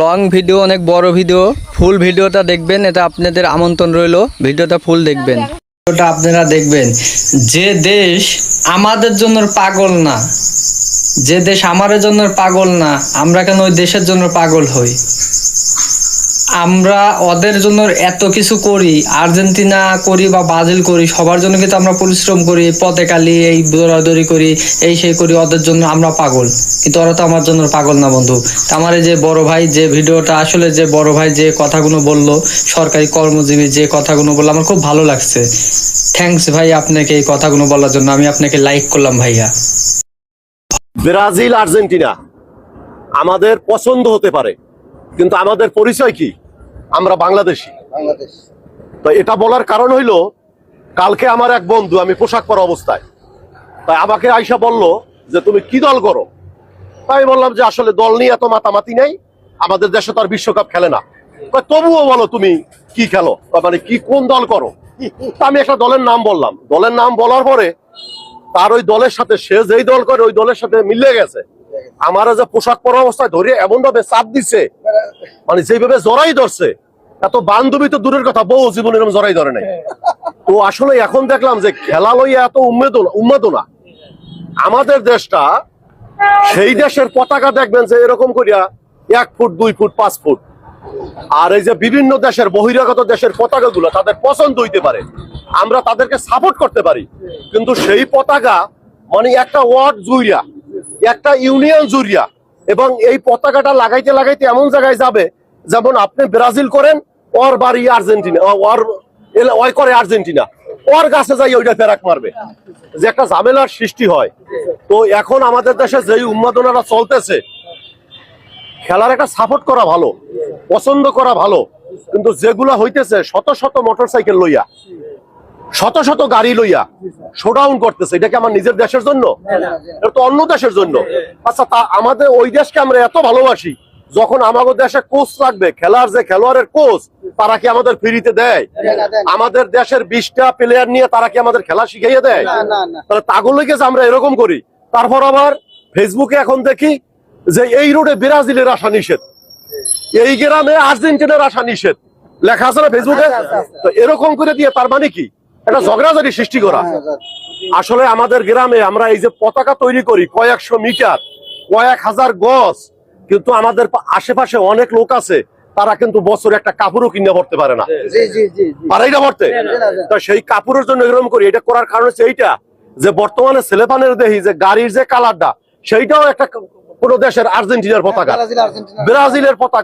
Long video, অনেক বড় video, ফুল ভিডিওটা দেখবেন। এটা আপনাদের আমন্ত্রণ রইল, ভিডিওটা ফুল দেখবেন। ভিডিওটা আপনারা দেখবেন। যে দেশ আমাদের জন্য পাগল না, যে দেশ আমাদের জন্য পাগল না, আমরা কেন ওই দেশের জন্য পাগল হই? আমরা ওদের জন্য এত কিছু করি, আর্জেন্টিনা করি বা ব্রাজিল করি, সবার জন্য কিন্তু আমরা পরিশ্রম করি, পথে কালি এই দৌড়াদৌড়ি করি, এই সেই করি, ওদের জন্য আমরা পাগল। কিন্তু ওরা তো আমার জন্য পাগল না বন্ধু। তা আমার এই যে বড় ভাই যে ভিডিওটা, আসলে যে বড় ভাই যে কথাগুলো বললো, সরকারি কর্মজীবী যে কথাগুলো বললো, আমার খুব ভালো লাগছে। থ্যাঙ্কস ভাই আপনাকে এই কথাগুলো বলার জন্য। আমি আপনাকে লাইক করলাম ভাইয়া। ব্রাজিল আর্জেন্টিনা আমাদের পছন্দ হতে পারে, কিন্তু আমাদের পরিচয় কি? আমরা বাংলাদেশি। তো এটা বলার কারণ হইলো, কালকে আমার এক বন্ধু, আমি পোশাক পরা অবস্থায়, তাই আমাকে আইসা বলল যে তুমি কি দল করো। তাই বললাম যে আসলে দল নিয়ে এত মাতামাতি নেই, আমাদের দেশে তো আর বিশ্বকাপ খেলে না। তবুও বলো তুমি কি খেলো, মানে কি কোন দল করো। আমি একটা দলের নাম বললাম। দলের নাম বলার পরে তার ওই দলের সাথে, সে যেই দল করে ওই দলের সাথে মিলে গেছে। আমার যে পোশাক পরা অবস্থায় ধরে এমন ভাবে চাপ দিচ্ছে, মানে যেভাবে জড়াই ধরছে, এত বান্ধবী তো দূরের কথা, বউ জীবনে এরকম জড়াই ধরে নাই। তো আসলে এখন দেখলাম যে খেলা লইয়া এত উন্মাদনা। আমাদের দেশটা, সেই দেশের পতাকা দেখবেন যে এরকম করিয়া 1 ফুট 2 ফুট 5 ফুট। আর এই যে বিভিন্ন দেশের, বহিরাগত দেশের পতাকাগুলো তাদের পছন্দ হইতে পারে, আমরা তাদেরকে সাপোর্ট করতে পারি, কিন্তু সেই পতাকা মানে একটা ওয়ার্ড জুড়িয়া, একটা ইউনিয়ন জুড়িয়া, এবং এই পতাকাটা লাগাইতে লাগাইতে এমন জায়গায় যাবে, যেমন আপনি ব্রাজিল করেন, ওর বাড়ি আর্জেন্টিনা, ওই করে আর্জেন্টিনা, ওর গাছে যাই ওইটা ফেরাক মারবে, যে একটা ঝামেলার সৃষ্টি হয়। তো এখন আমাদের দেশে যেই উন্মাদনাটা চলতেছে, খেলার একটা সাপোর্ট করা ভালো, পছন্দ করা ভালো, কিন্তু যেগুলা হইতেছে শত শত মোটরসাইকেল লইয়া, শত শত গাড়ি লইয়া শোডাউন করতেছে, এটা কি আমার নিজের দেশের জন্য? এটা তো অন্য দেশের জন্য। আচ্ছা, তা আমাদের ওই দেশকে আমরা এত ভালোবাসি, যখন আমাদের দেশে কোচ লাগবে, খেলার যে খেলোয়াড়ের কোচ, তারা কি আমাদের ফ্রিতে দেয়? আমাদের দেশের 20টা প্লেয়ার নিয়ে তারা কি আমাদের খেলা শিখাইয়ে দেয়? তাহলে তাগুলোকে আমরা এরকম করি। তারপর আবার ফেসবুকে এখন দেখি যে এই রোডে ব্রাজিলের আসা নিষেধ, এই গ্রামে আর্জেন্টিনার আসা নিষেধ, লেখা আছে না ফেসবুকে। তো এরকম করে দিয়ে তার মানে কি? একটা ঝগড়াঝাড়ি সৃষ্টি করা। আসলে আমাদের গ্রামে আমরা এই যে পতাকা তৈরি করি কয়েকশো মিটার, কয়েক হাজার গজ, কিন্তু আমাদের আশেপাশে অনেক লোক আছে, তারা কিন্তু বছরে একটা কাপড়ও কিনে পড়তে পারে না, পারেই না পড়তে। তো সেই কাপড়ের জন্য এরকম করি। এটা করার কারণ হচ্ছে এইটা, যে বর্তমানে ছেলেপানের দেখি যে গাড়ির যে কালারটা, সেইটাও একটা কোন দেশের আর্জেন্টিনার পতাকা, ব্রাজিলের পতাকা।